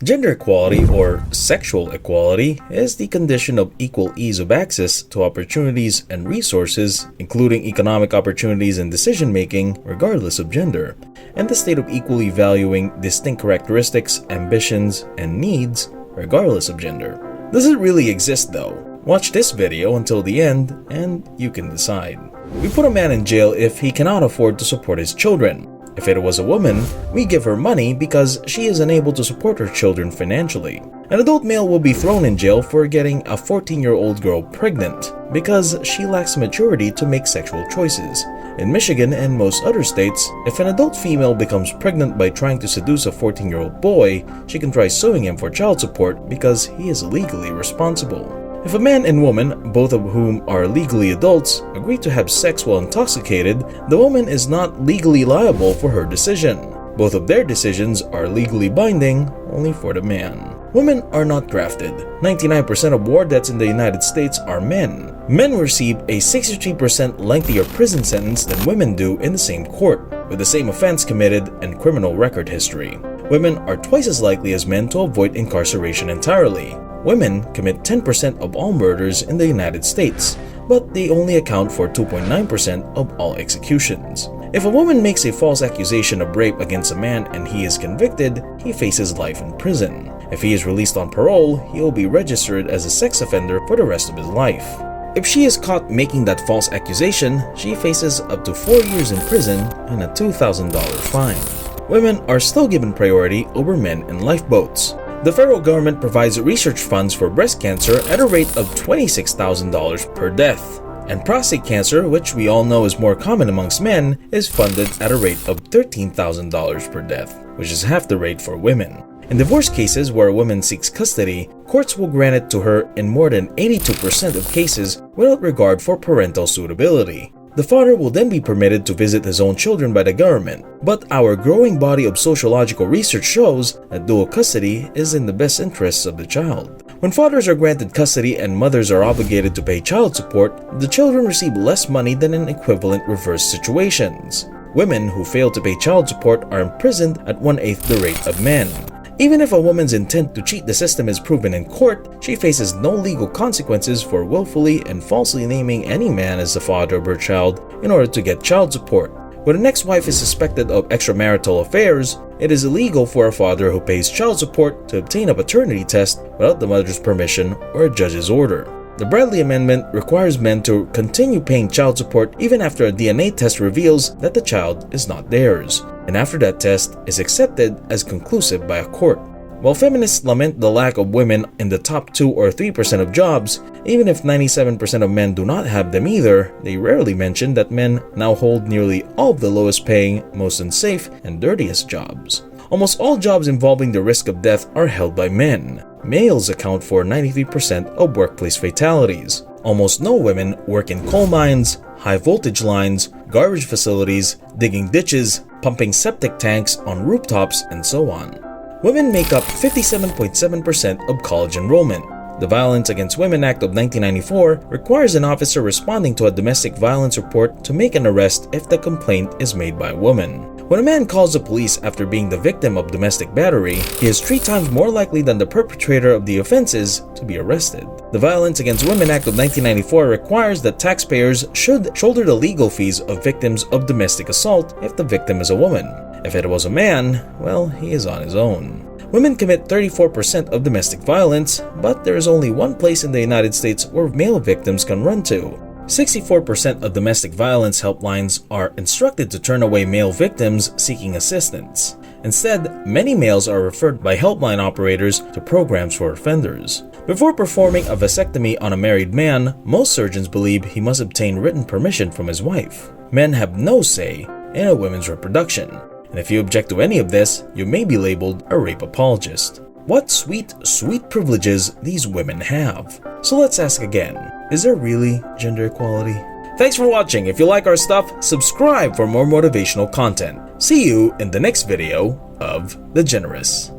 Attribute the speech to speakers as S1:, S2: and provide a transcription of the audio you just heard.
S1: Gender equality, or sexual equality, is the condition of equal ease of access to opportunities and resources, including economic opportunities and decision-making, regardless of gender, and the state of equally valuing distinct characteristics, ambitions, and needs, regardless of gender. Does it really exist though? Watch this video until the end and you can decide. We put a man in jail if he cannot afford to support his children. If it was a woman, we give her money because she is unable to support her children financially. An adult male will be thrown in jail for getting a 14-year-old girl pregnant because she lacks maturity to make sexual choices. In Michigan and most other states, if an adult female becomes pregnant by trying to seduce a 14-year-old boy, she can try suing him for child support because he is legally responsible. If a man and woman, both of whom are legally adults, agree to have sex while intoxicated, the woman is not legally liable for her decision. Both of their decisions are legally binding, only for the man. Women are not drafted. 99% of war deaths in the United States are men. Men receive a 63% lengthier prison sentence than women do in the same court, with the same offense committed and criminal record history. Women are twice as likely as men to avoid incarceration entirely. Women commit 10% of all murders in the United States, but they only account for 2.9% of all executions. If a woman makes a false accusation of rape against a man and he is convicted, he faces life in prison. If he is released on parole, he will be registered as a sex offender for the rest of his life. If she is caught making that false accusation, she faces up to 4 years in prison and a $2,000 fine. Women are still given priority over men in lifeboats. The federal government provides research funds for breast cancer at a rate of $26,000 per death. And prostate cancer, which we all know is more common amongst men, is funded at a rate of $13,000 per death, which is half the rate for women. In divorce cases where a woman seeks custody, courts will grant it to her in more than 82% of cases without regard for parental suitability. The father will then be permitted to visit his own children by the government, but our growing body of sociological research shows that dual custody is in the best interests of the child. When fathers are granted custody and mothers are obligated to pay child support, the children receive less money than in equivalent reverse situations. Women who fail to pay child support are imprisoned at 1/8 the rate of men. Even if a woman's intent to cheat the system is proven in court, she faces no legal consequences for willfully and falsely naming any man as the father of her child in order to get child support. When an ex-wife is suspected of extramarital affairs, it is illegal for a father who pays child support to obtain a paternity test without the mother's permission or a judge's order. The Bradley Amendment requires men to continue paying child support even after a DNA test reveals that the child is not theirs, and after that test is accepted as conclusive by a court. While feminists lament the lack of women in the top 2 or 3% of jobs, even if 97% of men do not have them either, they rarely mention that men now hold nearly all of the lowest paying, most unsafe, and dirtiest jobs. Almost all jobs involving the risk of death are held by men. Males account for 93% of workplace fatalities. Almost no women work in coal mines, high voltage lines, garbage facilities, digging ditches, pumping septic tanks on rooftops, and so on. Women make up 57.7% of college enrollment. The Violence Against Women Act of 1994 requires an officer responding to a domestic violence report to make an arrest if the complaint is made by a woman. When a man calls the police after being the victim of domestic battery, he is 3 times more likely than the perpetrator of the offenses to be arrested. The Violence Against Women Act of 1994 requires that taxpayers should shoulder the legal fees of victims of domestic assault if the victim is a woman. If it was a man, well, he is on his own. Women commit 34% of domestic violence, but there is only one place in the United States where male victims can run to. 64% of domestic violence helplines are instructed to turn away male victims seeking assistance. Instead, many males are referred by helpline operators to programs for offenders. Before performing a vasectomy on a married man, most surgeons believe he must obtain written permission from his wife. Men have no say in a woman's reproduction, and if you object to any of this, you may be labeled a rape apologist. What sweet, sweet privileges these women have. So let's ask again, is there really gender equality? Thanks for watching. If you like our stuff, subscribe for more motivational content. See you in the next video of The Generous.